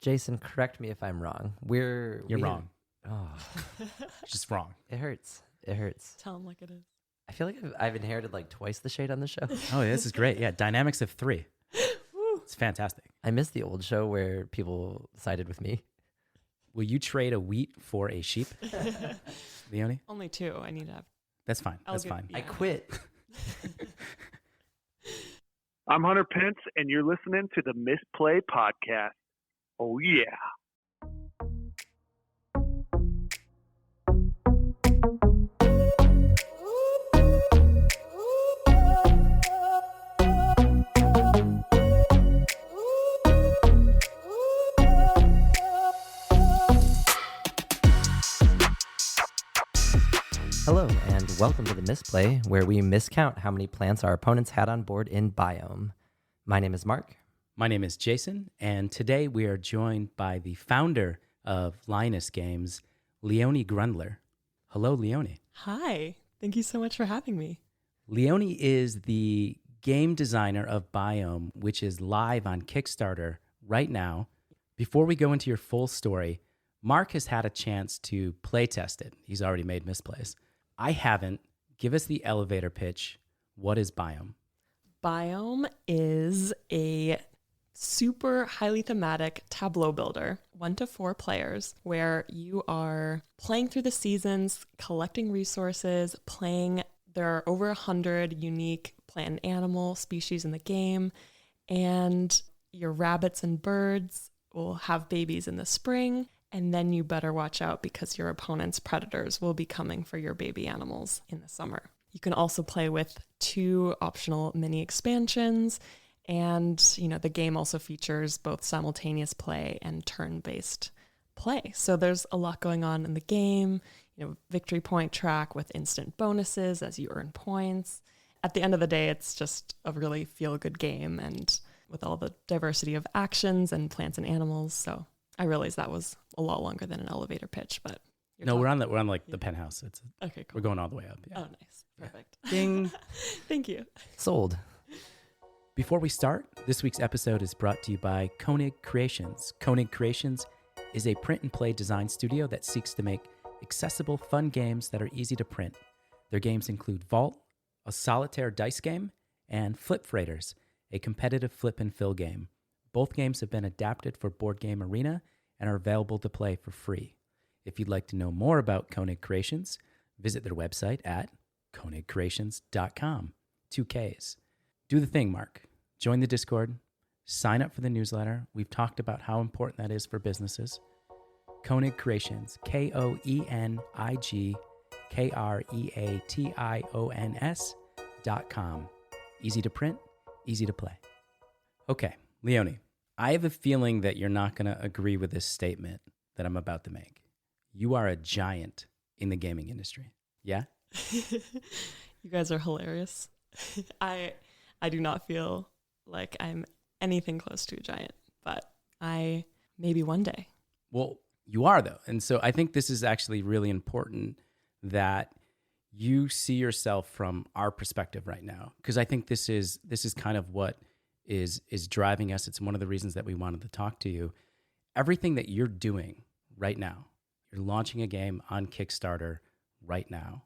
Jason, correct me if I'm wrong. You're wrong. Oh, Just wrong. it hurts. It hurts. Tell him like it is. I feel like I've inherited like twice the shade on the show. Oh, this is great. Yeah, dynamics of 3. It's fantastic. I miss the old show where people sided with me. Will you trade a wheat for a sheep, Leonie? Only 2. I need to have. That's fine. That's fine. I quit. I'm Hunter Pence, and you're listening to the Misplay podcast. Oh, yeah. Hello, and welcome to the Misplay, where we miscount how many plants our opponents had on board in Biome. My name is Mark. My name is Jason, and today we are joined by the founder of Lioness Games, Leonie Grundler. Hello, Leonie. Hi. Thank you so much for having me. Leonie is the game designer of Biome, which is live on Kickstarter right now. Before we go into your full story, Mark has had a chance to play test it. He's already made misplays. I haven't. Give us the elevator pitch. What is Biome? Biome is a super highly thematic tableau builder, 1 to 4 players, where you are playing through the seasons, collecting resources, playing. There are over 100 unique plant and animal species in the game, and your rabbits and birds will have babies in the spring. And then you better watch out because your opponent's predators will be coming for your baby animals in the summer. You can also play with 2 optional mini expansions. And, the game also features both simultaneous play and turn-based play. So there's a lot going on in the game, victory point track with instant bonuses as you earn points. At the end of the day, it's just a really feel-good game and with all the diversity of actions and plants and animals. So I realized that was a lot longer than an elevator pitch, but We're on the penthouse. Okay, cool. We're going all the way up. Yeah. Oh, nice. Perfect. Ding. Thank you. Sold. Before we start, this week's episode is brought to you by Koenig Creations. Koenig Creations is a print and play design studio that seeks to make accessible, fun games that are easy to print. Their games include Vault, a solitaire dice game, and Flip Freighters, a competitive flip and fill game. Both games have been adapted for Board Game Arena and are available to play for free. If you'd like to know more about Koenig Creations, visit their website at koenigcreations.com. 2 Ks. Do the thing, Mark. Join the Discord. Sign up for the newsletter. We've talked about how important that is for businesses. Koenig Creations, KOENIGKREATIONS.com. Easy to print, easy to play. Okay, Leonie, I have a feeling that you're not going to agree with this statement that I'm about to make. You are a giant in the gaming industry. Yeah? You guys are hilarious. I do not feel like I'm anything close to a giant, but I maybe one day. Well, you are though. And so I think this is actually really important that you see yourself from our perspective right now, because I think this is kind of what is driving us. It's one of the reasons that we wanted to talk to you. Everything that you're doing right now, you're launching a game on Kickstarter right now.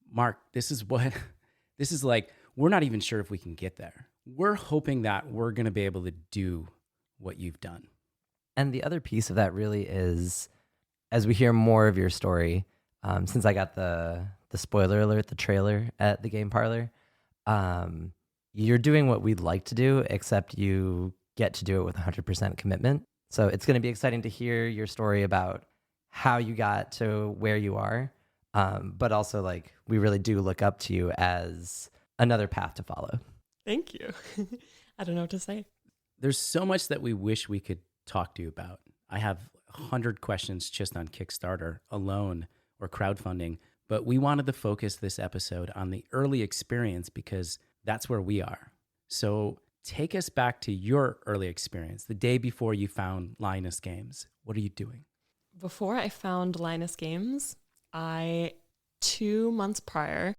Mark, this is like, we're not even sure if we can get there. We're hoping that we're going to be able to do what you've done. And the other piece of that really is, as we hear more of your story, since I got the spoiler alert, the trailer at the Game Parlor, you're doing what we'd like to do, except you get to do it with 100% commitment. So it's going to be exciting to hear your story about how you got to where you are. But also, like, we really do look up to you as another path to follow. Thank you. I don't know what to say. There's so much that we wish we could talk to you about. I have 100 questions just on Kickstarter alone or crowdfunding, but we wanted to focus this episode on the early experience because that's where we are. So take us back to your early experience, the day before you found Lioness Games. What are you doing? Before I found Lioness Games, 2 months prior,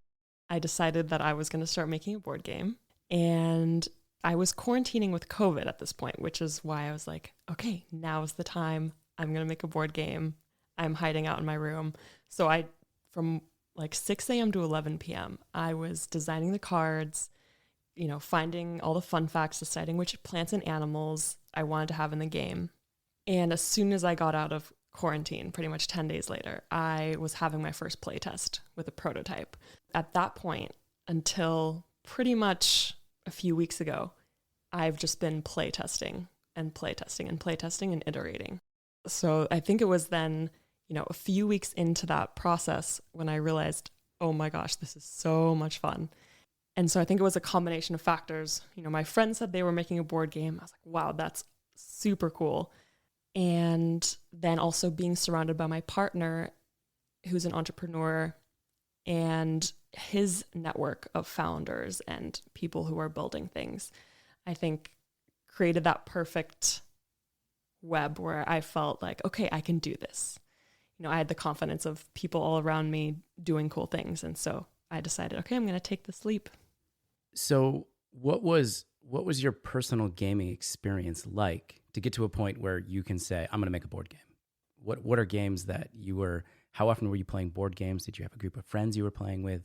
I decided that I was going to start making a board game. And I was quarantining with COVID at this point, which is why I was like, okay, now is the time. I'm going to make a board game. I'm hiding out in my room. So from like 6 a.m. to 11 p.m., I was designing the cards, finding all the fun facts, deciding which plants and animals I wanted to have in the game. And as soon as I got out of quarantine, pretty much 10 days later, I was having my first play test with a prototype. At that point, until pretty much a few weeks ago, I've just been playtesting and playtesting and playtesting and iterating. So I think it was then, a few weeks into that process when I realized, oh my gosh, this is so much fun. And so I think it was a combination of factors. My friends said they were making a board game. I was like, wow, that's super cool. And then also being surrounded by my partner, who's an entrepreneur, and his network of founders and people who are building things, I think created that perfect web where I felt like, okay, I can do this. I had the confidence of people all around me doing cool things. And so I decided, okay, I'm going to take this leap. So what was your personal gaming experience like to get to a point where you can say, I'm going to make a board game? What are games that how often were you playing board games? Did you have a group of friends you were playing with?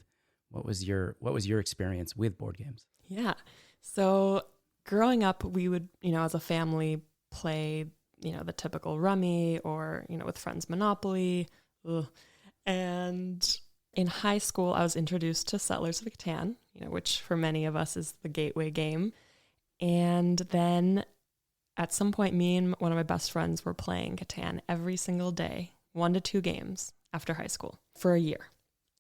What was your experience with board games? Yeah. So growing up, we would, as a family play, the typical Rummy or, with friends, Monopoly. Ugh. And in high school, I was introduced to Settlers of Catan, which for many of us is the gateway game. And then at some point, me and one of my best friends were playing Catan every single day, 1 to 2 games after high school for a year.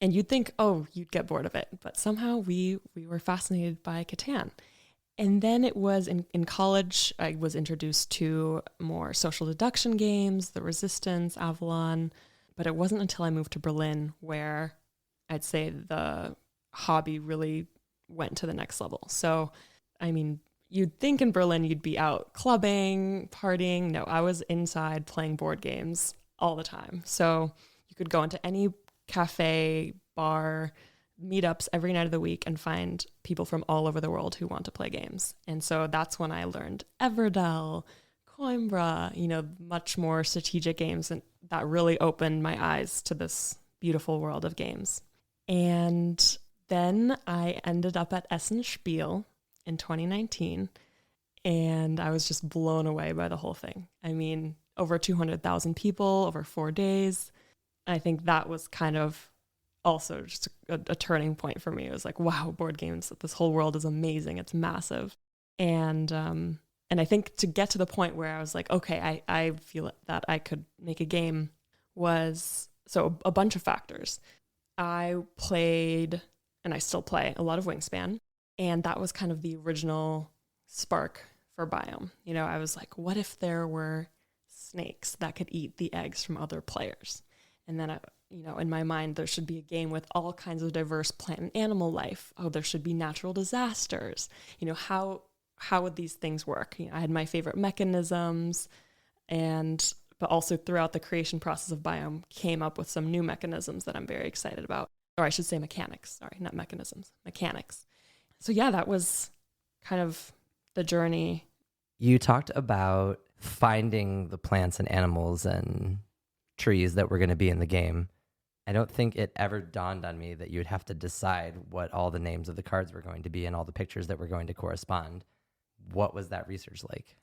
And you'd think, oh, you'd get bored of it. But somehow we were fascinated by Catan. And then it was in college, I was introduced to more social deduction games, the Resistance, Avalon. But it wasn't until I moved to Berlin where I'd say the hobby really went to the next level. So, you'd think in Berlin you'd be out clubbing, partying. No, I was inside playing board games all the time. So you could go into any cafe, bar, meetups every night of the week and find people from all over the world who want to play games. And so that's when I learned Everdell, Coimbra, much more strategic games, and that really opened my eyes to this beautiful world of games. And then I ended up at S1E4 in 2019, and I was just blown away by the whole thing. Over 200,000 people over 4 days. I think that was kind of also just a turning point for me. It was like, wow, board games, this whole world is amazing. It's massive. And I think to get to the point where I was like, okay, I feel that I could make a game was a bunch of factors. I played, and I still play, a lot of Wingspan. And that was kind of the original spark for Biome. I was like, what if there were snakes that could eat the eggs from other players? And then in my mind, there should be a game with all kinds of diverse plant and animal life. Oh, there should be natural disasters. How would these things work? I had my favorite mechanisms, but also throughout the creation process of Biome, came up with some new mechanisms that I'm very excited about. Or I should say mechanics. Sorry, not mechanisms, mechanics. So yeah, that was kind of the journey. You talked about finding the plants and animals and trees that were going to be in the game. I don't think it ever dawned on me that you would have to decide what all the names of the cards were going to be and all the pictures that were going to correspond. What was that research like?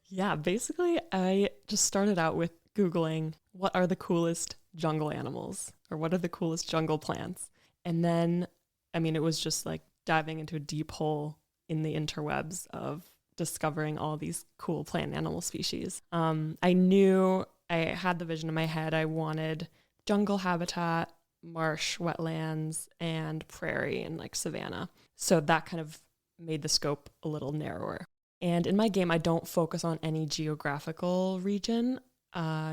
Yeah, basically, I just started out with Googling what are the coolest jungle animals or what are the coolest jungle plants. And then, it was just like diving into a deep hole in the interwebs of discovering all these cool plant and animal species. I knew I had the vision in my head. I wanted jungle habitat, marsh, wetlands, and prairie and like savanna. So that kind of made the scope a little narrower. And in my game, I don't focus on any geographical region,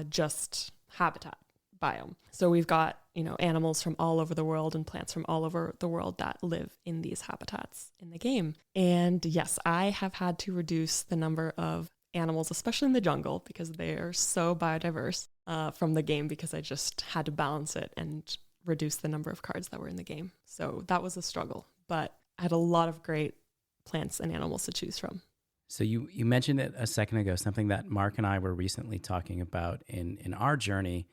just habitat, biome. So we've got, animals from all over the world and plants from all over the world that live in these habitats in the game. And yes, I have had to reduce the number of animals, especially in the jungle, because they are so biodiverse from the game, because I just had to balance it and reduce the number of cards that were in the game. So that was a struggle, but I had a lot of great plants and animals to choose from. So you mentioned it a second ago, something that Mark and I were recently talking about in our journey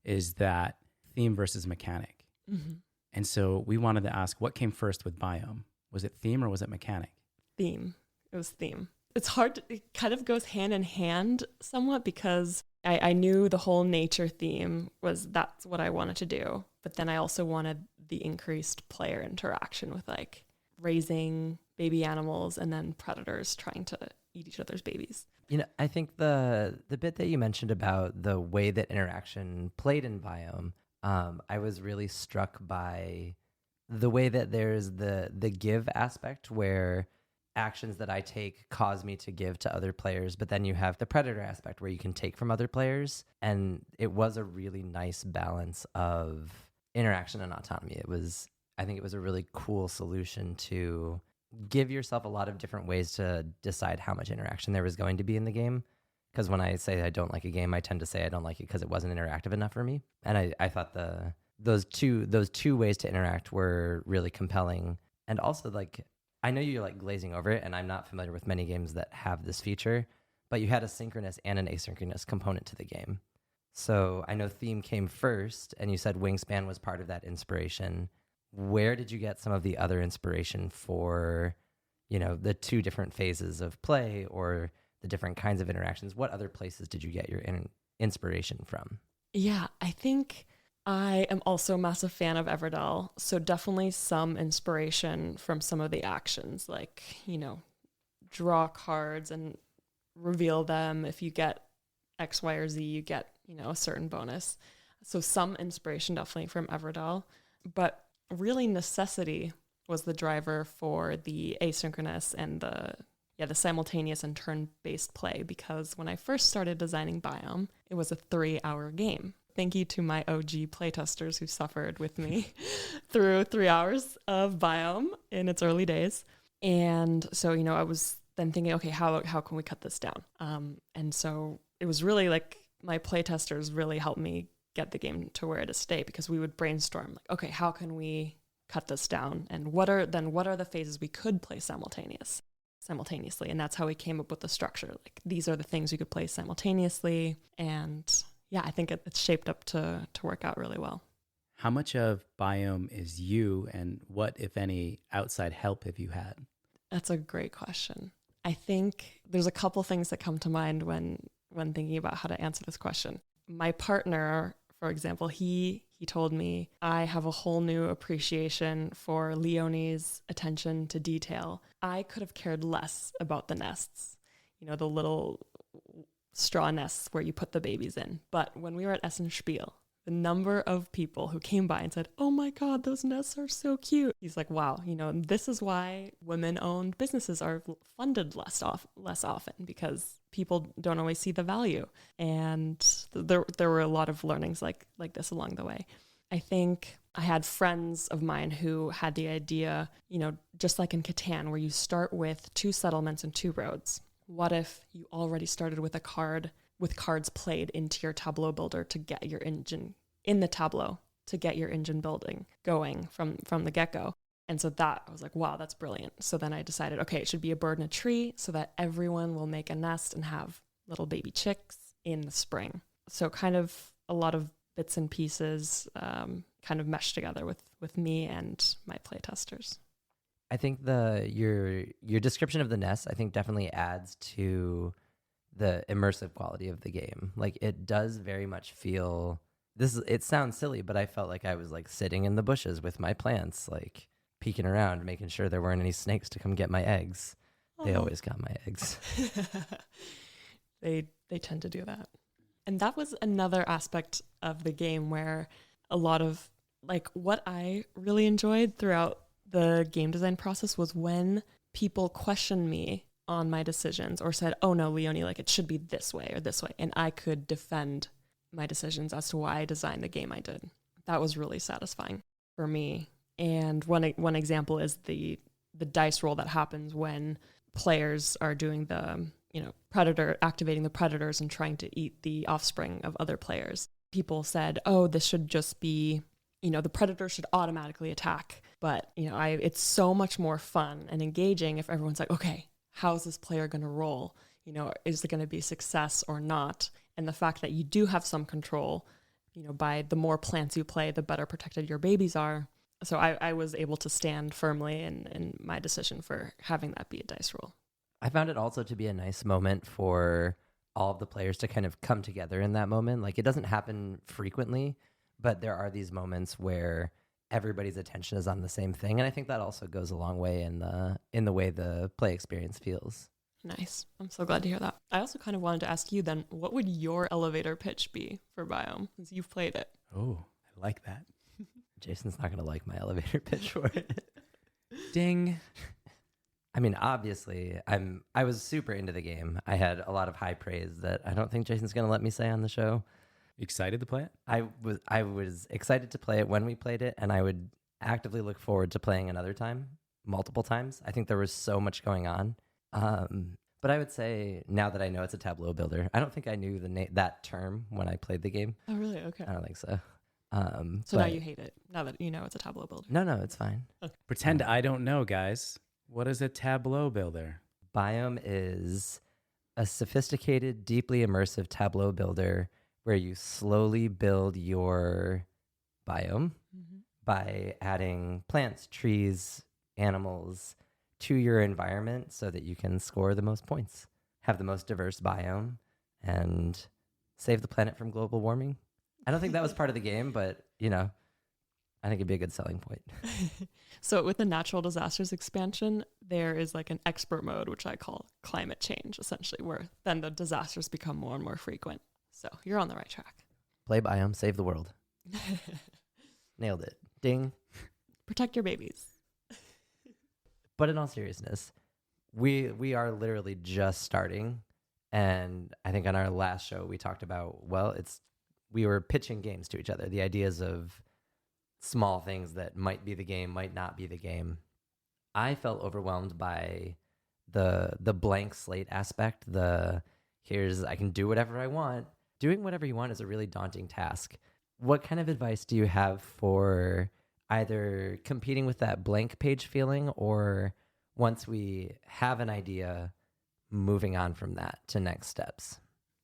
is that theme versus mechanic. Mm-hmm. And so we wanted to ask, what came first with Biome? Was it theme or was it mechanic? Theme. It was theme. It's hard. It kind of goes hand in hand somewhat because I knew the whole nature theme that's what I wanted to do. But then I also wanted the increased player interaction with like raising baby animals and then predators trying to eat each other's babies. You know, I think the bit that you mentioned about the way that interaction played in Biome, I was really struck by the way that there's the give aspect where actions that I take cause me to give to other players, but then you have the predator aspect where you can take from other players. And it was a really nice balance of interaction and autonomy. I think it was a really cool solution to give yourself a lot of different ways to decide how much interaction there was going to be in the game. Because when I say I don't like a game, I tend to say I don't like it because it wasn't interactive enough for me. And I thought those two ways to interact were really compelling. And also, like, I know you're like glazing over it, and I'm not familiar with many games that have this feature, but you had a synchronous and an asynchronous component to the game. So I know theme came first, and you said Wingspan was part of that inspiration. Where did you get some of the other inspiration for, you know, the two different phases of play or the different kinds of interactions? What other places did you get your inspiration from? Yeah, I think I am also a massive fan of Everdell, so definitely some inspiration from some of the actions, like, you know, draw cards and reveal them. If you get X, Y, or Z, you get, you know, a certain bonus. So some inspiration definitely from Everdell, but really necessity was the driver for the asynchronous and the simultaneous and turn-based play, because when I first started designing Biome, it was a 3-hour game. Thank you to my OG playtesters who suffered with me through 3 hours of Biome in its early days. And so, you know, I was then thinking, okay, how can we cut this down? And so it was really like my playtesters really helped me get the game to where it is today, because we would brainstorm like, okay, how can we cut this down? And what are the phases we could play simultaneously? And that's how we came up with the structure. Like, these are the things you could play simultaneously. And yeah, I think it's shaped up to work out really well. How much of Biome is you, and what, if any, outside help have you had? That's a great question. I think there's a couple things that come to mind when thinking about how to answer this question. My partner, for example, he told me I have a whole new appreciation for Leonie's attention to detail. I could have cared less about the nests, you know, the little straw nests where you put the babies in. But when we were at S1E4, the number of people who came by and said, "Oh my God, those nests are so cute." He's like, wow, you know, this is why women-owned businesses are funded less often, because people don't always see the value. And there were a lot of learnings like this along the way. I think I had friends of mine who had the idea, you know, just like in Catan, where you start with 2 settlements and 2 roads. What if you already started with with cards played into your tableau builder to get your engine in the tableau, to get your engine building going from the get-go? And so that, I was like, wow, that's brilliant. So then I decided, okay, it should be a bird in a tree so that everyone will make a nest and have little baby chicks in the spring. So kind of a lot of bits and pieces kind of meshed together with me and my playtesters. I think your description of the nest, I think, definitely adds to the immersive quality of the game. Like, it does very much feel it sounds silly, but I felt like I was like sitting in the bushes with my plants, like peeking around, making sure there weren't any snakes to come get my eggs. They always got my eggs. They tend to do that. And that was another aspect of the game where a lot of, like, what I really enjoyed throughout the game design process was when people questioned me on my decisions or said, "Oh no, Leonie, like, it should be this way or this way." And I could defend my decisions as to why I designed the game I did. That was really satisfying for me. And one example is the dice roll that happens when players are doing the, you know, activating the predators and trying to eat the offspring of other players. People said, "Oh, this should just be, the predator should automatically attack. But, it's so much more fun and engaging if everyone's like, okay, how's this player going to roll? Is it going to be success or not? And the fact that you do have some control, by the more plants you play, the better protected your babies are. So I was able to stand firmly in my decision for having that be a dice roll. I found it also to be a nice moment for all of the players to kind of come together in that moment. Like, it doesn't happen frequently, but there are these moments where everybody's attention is on the same thing. And I think that also goes a long way in the way the play experience feels. Nice. I'm so glad to hear that. I also kind of wanted to ask you then, what would your elevator pitch be for Biome, since you've played it? Oh, I like that. Jason's not going to like my elevator pitch for it. Ding. I mean, obviously, I was super into the game. I had a lot of high praise that I don't think Jason's going to let me say on the show. Excited to play it? I was excited to play it when we played it, and I would actively look forward to playing another time, multiple times. I think there was so much going on. But I would say, now that I know it's a tableau builder, I don't think I knew that term when I played the game. Oh, really? Okay. I don't think so. So now you hate it, now that you know it's a tableau builder. No, it's fine. Okay. Pretend I don't know, guys. What is a tableau builder? Biome is a sophisticated, deeply immersive tableau builder where you slowly build your biome by adding plants, trees, animals to your environment so that you can score the most points, have the most diverse biome, and save the planet from global warming. I don't think that was part of the game, but, I think it'd be a good selling point. So with the natural disasters expansion, there is like an expert mode, which I call climate change, essentially, where then the disasters become more and more frequent. So you're on the right track. Play Biome, save the world. Nailed it. Ding. Protect your babies. But in all seriousness, we are literally just starting. And I think on our last show, we talked about, we were pitching games to each other, the ideas of small things that might be the game, might not be the game. I felt overwhelmed by the blank slate aspect. I can do whatever I want. Doing whatever you want is a really daunting task. What kind of advice do you have for either competing with that blank page feeling, or once we have an idea, moving on from that to next steps?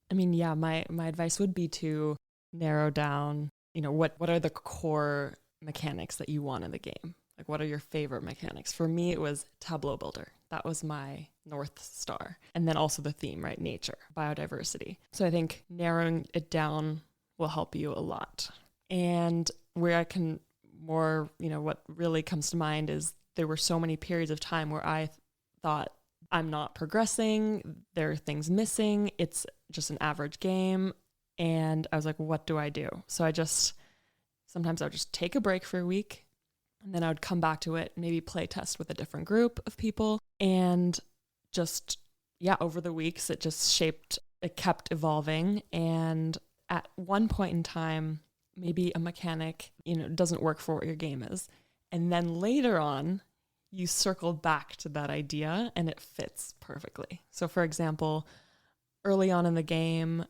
I mean, yeah, my advice would be to narrow down, what are the core mechanics that you want in the game? Like, what are your favorite mechanics? For me, it was tableau builder. That was my North Star. And then also the theme, right? Nature, biodiversity. So I think narrowing it down will help you a lot. And where I can more, what really comes to mind is there were so many periods of time where I thought, I'm not progressing. There are things missing. It's just an average game. And I was like, what do I do? So sometimes I would just take a break for a week, and then I would come back to it, maybe play test with a different group of people. And over the weeks, it kept evolving. And at one point in time, maybe a mechanic, doesn't work for what your game is. And then later on, you circle back to that idea and it fits perfectly. So for example, early on in the game,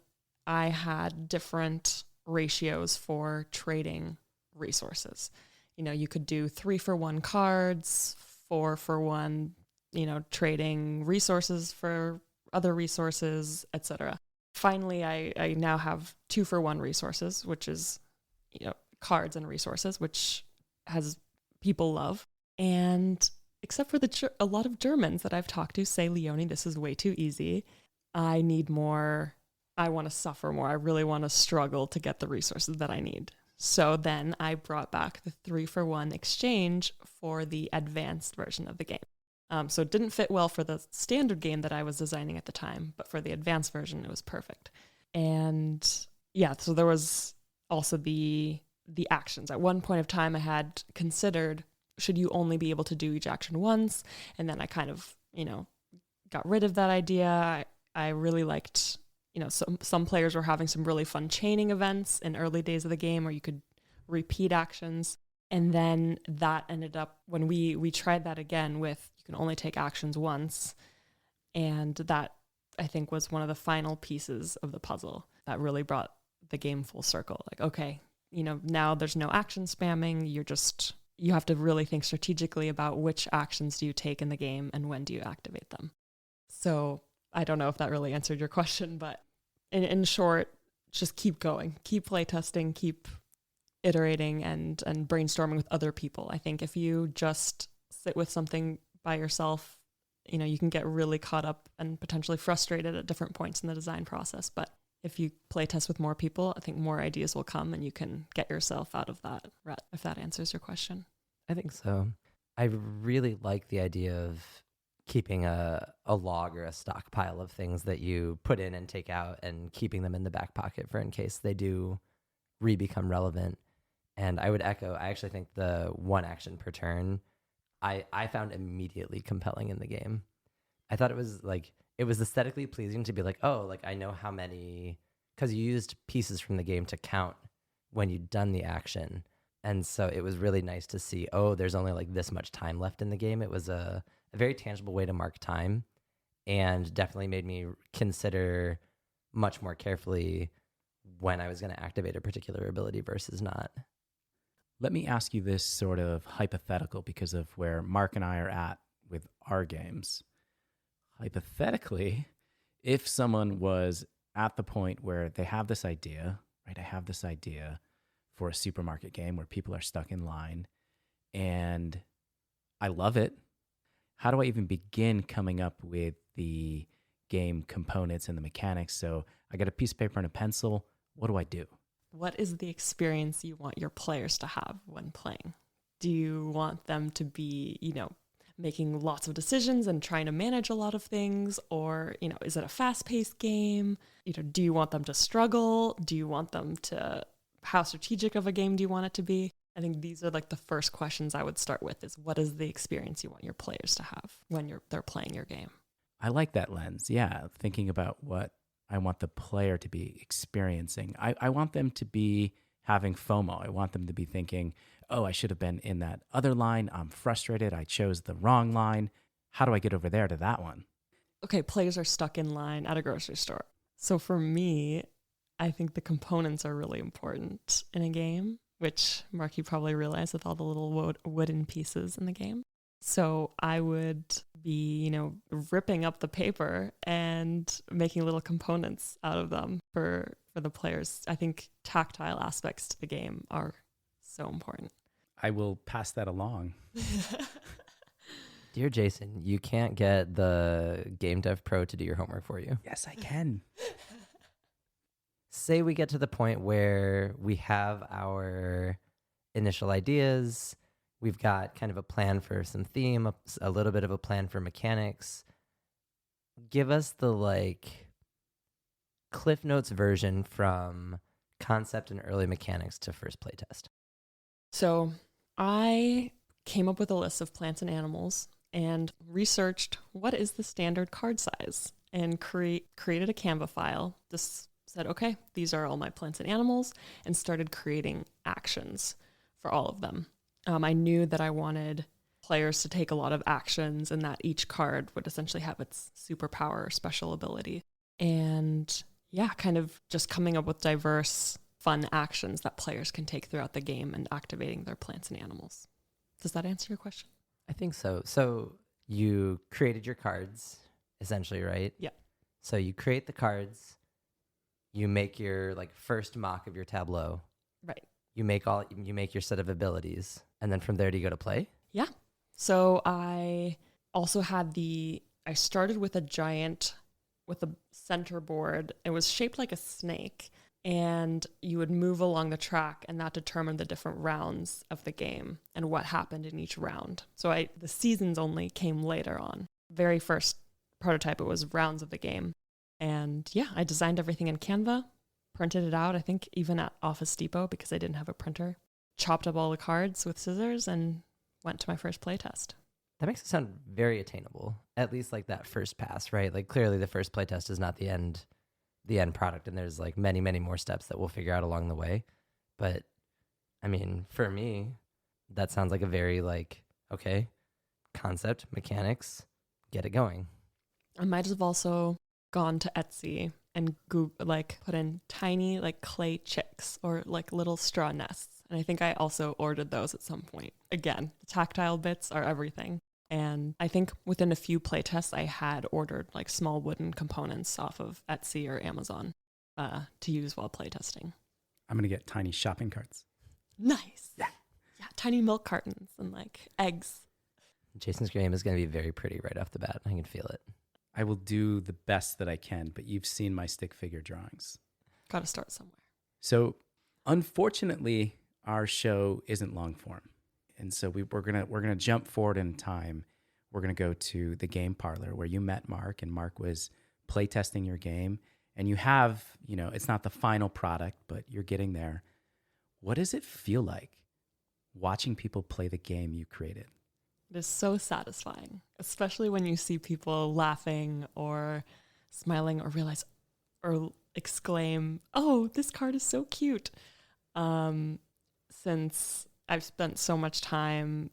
I had different ratios for trading resources. You could do 3-for-1 cards, 4-for-1, trading resources for other resources, etc. Finally, I now have 2-for-1 resources, which is, cards and resources, which people love. And except for a lot of Germans that I've talked to say, Leonie, this is way too easy. I need more. I want to suffer more. I really want to struggle to get the resources that I need. So then I brought back the 3-for-1 exchange for the advanced version of the game. So it didn't fit well for the standard game that I was designing at the time, but for the advanced version, it was perfect. And yeah, so there was also the actions. At one point of time, I had considered, should you only be able to do each action once? And then I kind of, got rid of that idea. I really liked, some players were having some really fun chaining events in early days of the game where you could repeat actions. And then that ended up, when we tried that again with, you can only take actions once. And that, I think, was one of the final pieces of the puzzle that really brought the game full circle. Like, okay, now there's no action spamming. You have to really think strategically about which actions do you take in the game and when do you activate them. So I don't know if that really answered your question, but in short, just keep going, keep playtesting, keep iterating and brainstorming with other people. I think if you just sit with something by yourself, you can get really caught up and potentially frustrated at different points in the design process. But if you play test with more people, I think more ideas will come and you can get yourself out of that rut, if that answers your question. I think so. I really like the idea of keeping a log or a stockpile of things that you put in and take out and keeping them in the back pocket for in case they do become relevant. And I would echo, I actually think the one action per turn, I found immediately compelling in the game. I thought it was aesthetically pleasing to be like, oh, like I know how many, because you used pieces from the game to count when you'd done the action. And so it was really nice to see, oh, there's only like this much time left in the game. It was a very tangible way to mark time and definitely made me consider much more carefully when I was going to activate a particular ability versus not. Let me ask you this sort of hypothetical because of where Mark and I are at with our games. Hypothetically, if someone was at the point where they have this idea, right? I have this idea for a supermarket game where people are stuck in line and I love it. How do I even begin coming up with the game components and the mechanics? So I got a piece of paper and a pencil. What do I do? What is the experience you want your players to have when playing? Do you want them to be, making lots of decisions and trying to manage a lot of things? Or, is it a fast-paced game? Do you want them to struggle? Do you want them to, how strategic of a game do you want it to be? I think these are like the first questions I would start with is what is the experience you want your players to have when they're playing your game? I like that lens. Yeah. Thinking about what I want the player to be experiencing. I want them to be having FOMO. I want them to be thinking, oh, I should have been in that other line. I'm frustrated. I chose the wrong line. How do I get over there to that one? Okay, players are stuck in line at a grocery store. So for me, I think the components are really important in a game, which Mark, you probably realize with all the little wooden pieces in the game. So I would be, ripping up the paper and making little components out of them for the players. I think tactile aspects to the game are so important. I will pass that along. Dear Jason, you can't get the Game Dev Pro to do your homework for you. Yes, I can. Say we get to the point where we have our initial ideas. We've got kind of a plan for some theme, a little bit of a plan for mechanics. Give us the Cliff Notes version from concept and early mechanics to first playtest. So I came up with a list of plants and animals and researched what is the standard card size and created a Canva file. Just said, okay, these are all my plants and animals, and started creating actions for all of them. I knew that I wanted players to take a lot of actions and that each card would essentially have its superpower or special ability. And yeah, kind of just coming up with diverse, fun actions that players can take throughout the game and activating their plants and animals. Does that answer your question? I think so. So you created your cards, essentially, right? Yeah. So you create the cards, you make your first mock of your tableau. Right. You make your set of abilities, and then from there do you go to play? Yeah. So I also had I started with a center board. It was shaped like a snake, and you would move along the track, and that determined the different rounds of the game and what happened in each round. So the seasons only came later on. Very first prototype, it was rounds of the game. And yeah, I designed everything in Canva, printed it out, I think even at Office Depot because I didn't have a printer, chopped up all the cards with scissors and went to my first playtest. That makes it sound very attainable, at least that first pass, right? Clearly the first playtest is not the end product, and there's many, many more steps that we'll figure out along the way. But I mean, for me, that sounds like a very okay, concept, mechanics, get it going. I might have also gone to Etsy and put in tiny like clay chicks or like little straw nests. And I think I also ordered those at some point. Again, the tactile bits are everything. And I think within a few playtests, I had ordered like small wooden components off of Etsy or Amazon to use while playtesting. I'm going to get tiny shopping carts. Nice. Yeah, tiny milk cartons and like eggs. Jason's game is going to be very pretty right off the bat. I can feel it. I will do the best that I can, but you've seen my stick figure drawings. Got to start somewhere. So unfortunately, our show isn't long form. And so we're gonna jump forward in time. We're gonna go to the game parlor where you met Mark, and Mark was playtesting your game. And you have, it's not the final product, but you're getting there. What does it feel like watching people play the game you created? It is so satisfying, especially when you see people laughing or smiling or realize or exclaim, "Oh, this card is so cute." Since I've spent so much time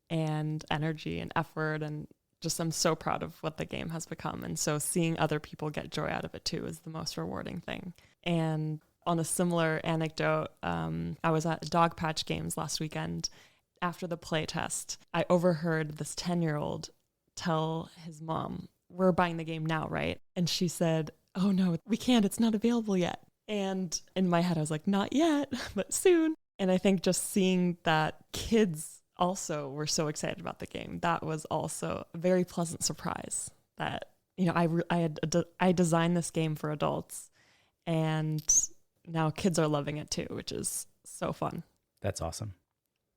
and energy and effort, and just I'm so proud of what the game has become. And so seeing other people get joy out of it too is the most rewarding thing. And on a similar anecdote, I was at Dog Patch Games last weekend. After the play test, I overheard this 10-year-old tell his mom, "We're buying the game now, right?" And she said, "Oh no, we can't. It's not available yet." And in my head, I was like, "Not yet, but soon." And I think just seeing that kids also were so excited about the game, that was also a very pleasant surprise that, I designed this game for adults and now kids are loving it too, which is so fun. That's awesome.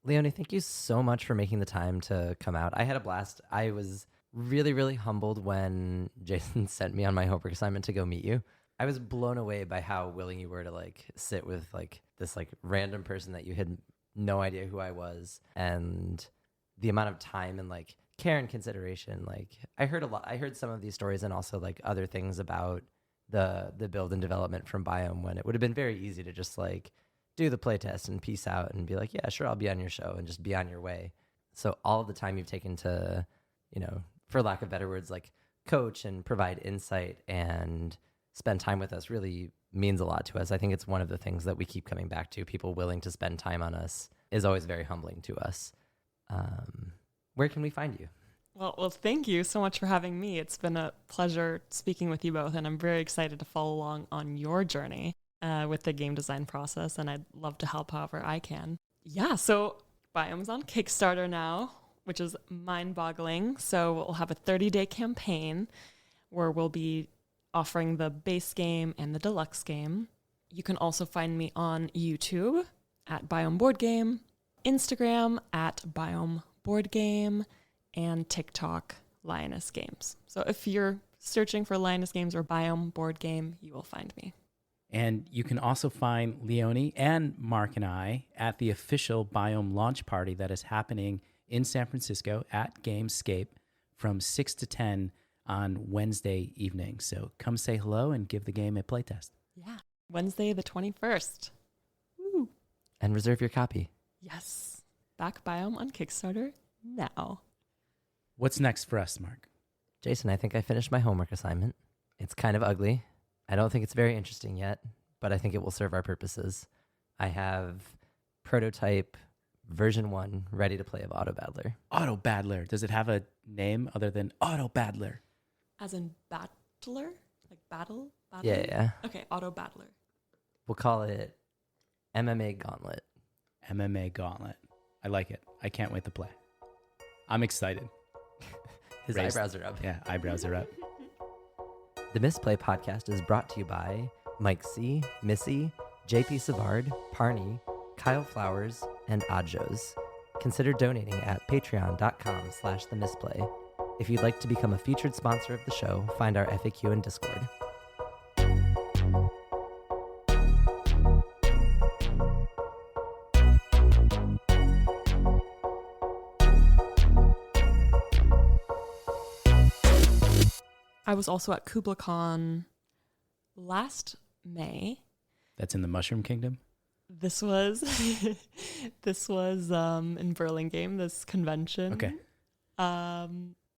Leonie, thank you so much for making the time to come out. I had a blast. I was really, really humbled when Jason sent me on my homework assignment to go meet you. I was blown away by how willing you were to sit with this random person that you had no idea who I was, and the amount of time and care and consideration. I heard some of these stories and also other things about the build and development from Biome, when it would have been very easy to just do the playtest and peace out and be like, yeah, sure, I'll be on your show, and just be on your way. So all of the time you've taken to, for lack of better words, coach and provide insight and spend time with us really means a lot to us. I think it's one of the things that we keep coming back to. People willing to spend time on us is always very humbling to us. Where can we find you? Well, thank you so much for having me. It's been a pleasure speaking with you both, and I'm very excited to follow along on your journey with the game design process, and I'd love to help however I can. Yeah, so Biome's on Kickstarter now, which is mind-boggling. So we'll have a 30-day campaign where we'll be offering the base game and the deluxe game. You can also find me on YouTube at Biome Board Game, Instagram at Biome Board Game, and TikTok Lioness Games. So if you're searching for Lioness Games or Biome Board Game, you will find me. And you can also find Leonie and Mark and I at the official Biome launch party that is happening in San Francisco at Gamescape from 6 to 10 on Wednesday evening. So come say hello and give the game a playtest. Yeah, Wednesday the 21st. Woo. And reserve your copy. Yes. Back Biome on Kickstarter now. What's next for us, Mark? Jason, I think I finished my homework assignment. It's kind of ugly. I don't think it's very interesting yet, but I think it will serve our purposes. I have prototype version 1 ready to play of Auto Battler. Auto Battler. Does it have a name other than Auto Battler? As in battler? Like battle? Yeah. Okay, Auto Battler. We'll call it MMA Gauntlet. MMA Gauntlet. I like it. I can't wait to play. I'm excited. His eyebrows are up. Yeah, eyebrows are up. The Misplay podcast is brought to you by Mike C., Missy, JP Savard, Parney, Kyle Flowers, and Adjos. Consider donating at patreon.com/themisplay. If you'd like to become a featured sponsor of the show, find our FAQ in Discord. I was also at KublaCon last May. That's in the Mushroom Kingdom? This was in Burlingame, this convention. Okay.